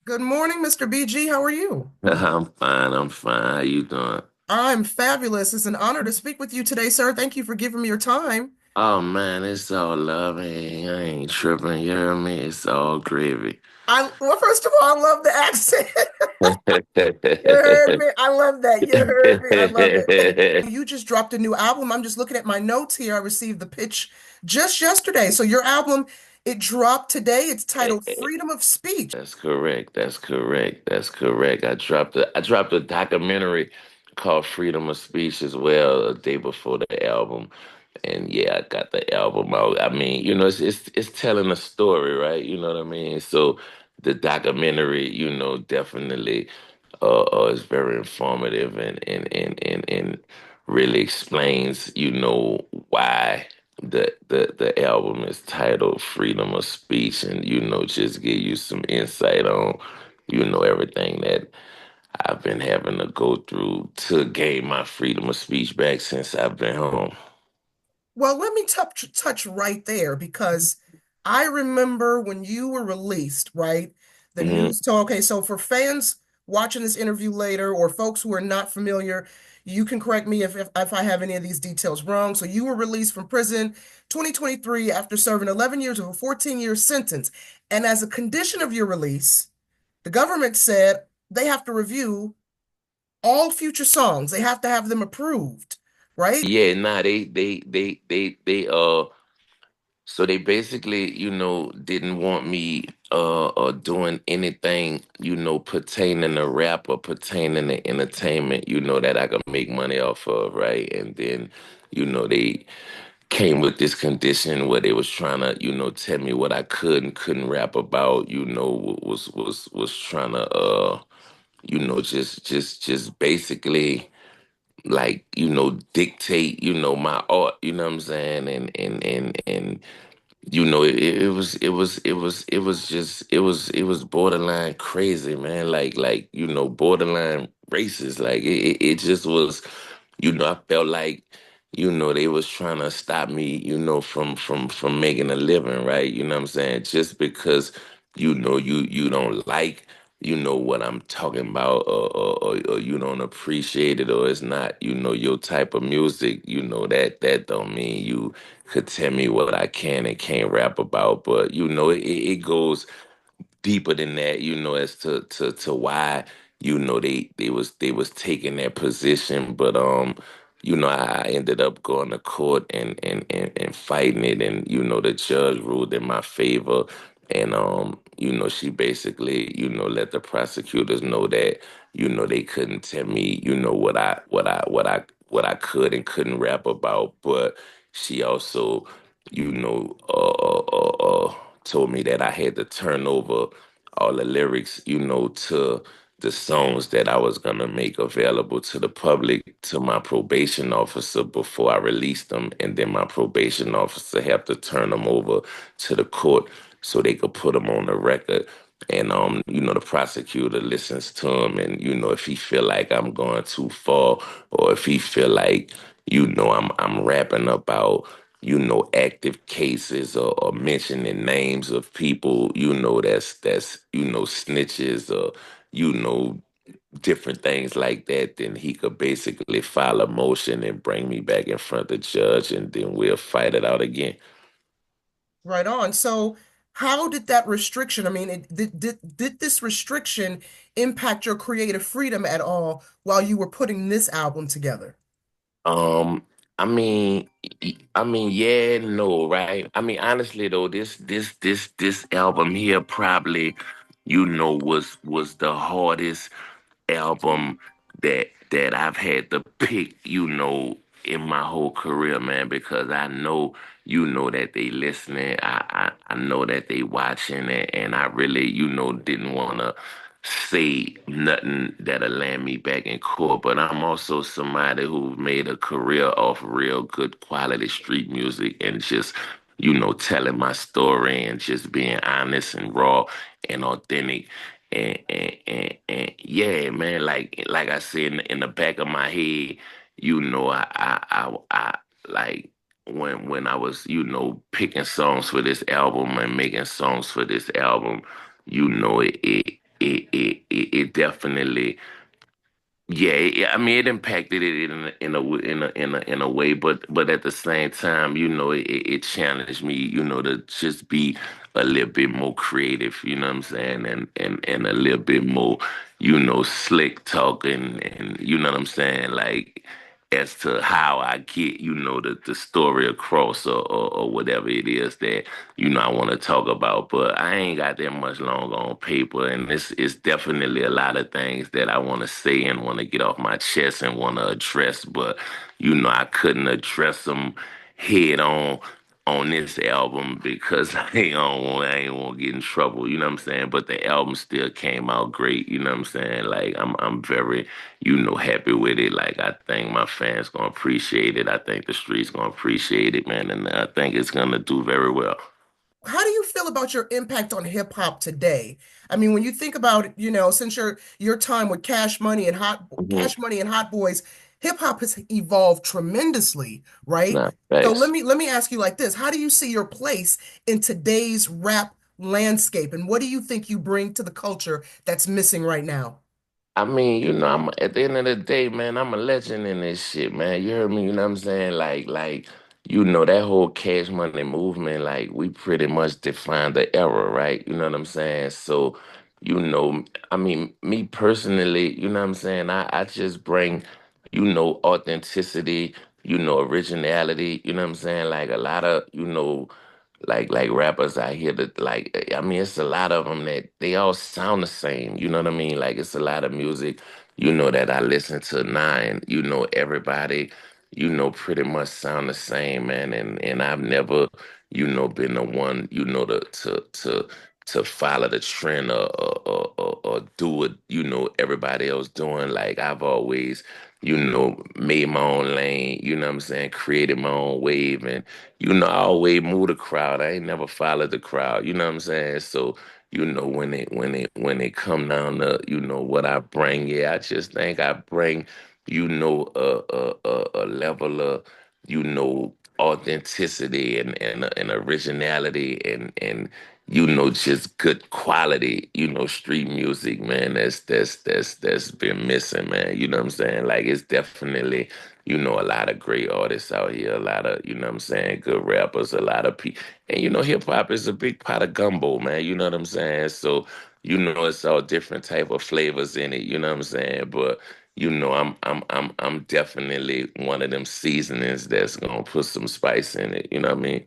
Good morning, Mr. BG. How are you? I'm fine. I'm fine. How you doing? I'm fabulous. It's an honor to speak with you today, sir. Thank you for giving me your time. Oh man, it's all love. I ain't tripping. You hear me? It's all gravy. Well, first of all, I love the accent. You heard me. I love that. You heard me. I love it. You just dropped a new album. I'm just looking at my notes here. I received the pitch just yesterday. So your album, it dropped today. It's titled Freedom of Speech. That's correct. That's correct. That's correct. I dropped a documentary called Freedom of Speech as well a day before the album. And yeah, I got the album out. I mean, it's telling a story, right? You know what I mean? So the documentary, definitely is very informative and really explains, why the album is titled Freedom of Speech, and just give you some insight on everything that I've been having to go through to gain my freedom of speech back since I've been home. Well, let me touch right there because I remember when you were released, right? The Hmm. news talk. Okay, so for fans watching this interview later or folks who are not familiar, you can correct me if I have any of these details wrong. So you were released from prison 2023 after serving 11 years of a 14-year sentence. And as a condition of your release, the government said they have to review all future songs. They have to have them approved, right? Yeah, nah, so they basically, didn't want me doing anything, pertaining to rap or pertaining to entertainment, that I could make money off of, right? And then, they came with this condition where they was trying to, tell me what I could and couldn't rap about, was trying to just basically like, dictate, my art, you know what I'm saying? It was borderline crazy, man. Like borderline racist. Like it just was. I felt like they was trying to stop me, from making a living, right? You know what I'm saying? Just because you don't like what I'm talking about, or you don't appreciate it, or it's not your type of music. That don't mean you could tell me what I can and can't rap about. But it goes deeper than that, as to why, they was taking that position. But I ended up going to court and fighting it, and the judge ruled in my favor. And she basically, let the prosecutors know that, they couldn't tell me, what I could and couldn't rap about. But she also, you know, uh, told me that I had to turn over all the lyrics, to the songs that I was gonna make available to the public, to my probation officer before I released them, and then my probation officer have to turn them over to the court so they could put them on the record. And the prosecutor listens to him, and if he feel like I'm going too far, or if he feel like I'm rapping about active cases, or mentioning names of people, that's snitches, or you know, different things like that, then he could basically file a motion and bring me back in front of the judge, and then we'll fight it out again. Right on. So, how did that restriction, I mean, did this restriction impact your creative freedom at all while you were putting this album together? Um, I mean, yeah, no, right? I mean, honestly though, this album here probably, was the hardest album that I've had to pick, in my whole career, man, because I know, that they listening. I know that they watching it, and I really, didn't want to say nothing that'll land me back in court. But I'm also somebody who made a career off real good quality street music, and just, telling my story, and just being honest and raw and authentic. And yeah, man, like I said, in the back of my head, I like when I was, picking songs for this album and making songs for this album, it it definitely yeah, I mean, it impacted it in a way, but at the same time, it challenged me, to just be a little bit more creative, you know what I'm saying, and a little bit more, slick talking, and you know what I'm saying, like as to how I get, the story across or whatever it is that, I want to talk about. But I ain't got that much longer on paper, and it's definitely a lot of things that I want to say and want to get off my chest and want to address, but I couldn't address them head on this album because I ain't want to get in trouble, you know what I'm saying? But the album still came out great, you know what I'm saying? Like I'm very, happy with it. Like I think my fans gonna appreciate it. I think the streets gonna appreciate it, man, and I think it's gonna do very well. How do you feel about your impact on hip hop today? I mean, when you think about, since your time with Hmm. Cash Money and Hot Boys, hip hop has evolved tremendously, right? Nah, So let thanks. me let me ask you like this. How do you see your place in today's rap landscape, and what do you think you bring to the culture that's missing right now? I mean, I'm at the end of the day, man, I'm a legend in this shit, man. You heard me, you know what I'm saying? Like, that whole cash money movement, like we pretty much defined the era, right? You know what I'm saying? So, you know, I mean, me personally, you know what I'm saying? I just bring, authenticity, originality, you know what I'm saying? Like a lot of, like rappers out here that like I mean it's a lot of them that they all sound the same, you know what I mean? Like it's a lot of music, that I listen to now, and everybody, pretty much sound the same, man. And I've never, been the one, to follow the trend or do what, everybody else doing. Like I've always, made my own lane, you know what I'm saying, created my own wave, and I always move the crowd. I ain't never followed the crowd. You know what I'm saying? So, when it come down to, what I bring, yeah, I just think I bring, a level of, authenticity and originality and just good quality, street music, man. That's been missing, man. You know what I'm saying? Like it's definitely, a lot of great artists out here, a lot of, what I'm saying, good rappers, a lot of people. And hip hop is a big pot of gumbo, man. You know what I'm saying? So, it's all different type of flavors in it, you know what I'm saying? But I'm definitely one of them seasonings that's gonna put some spice in it, you know what I mean?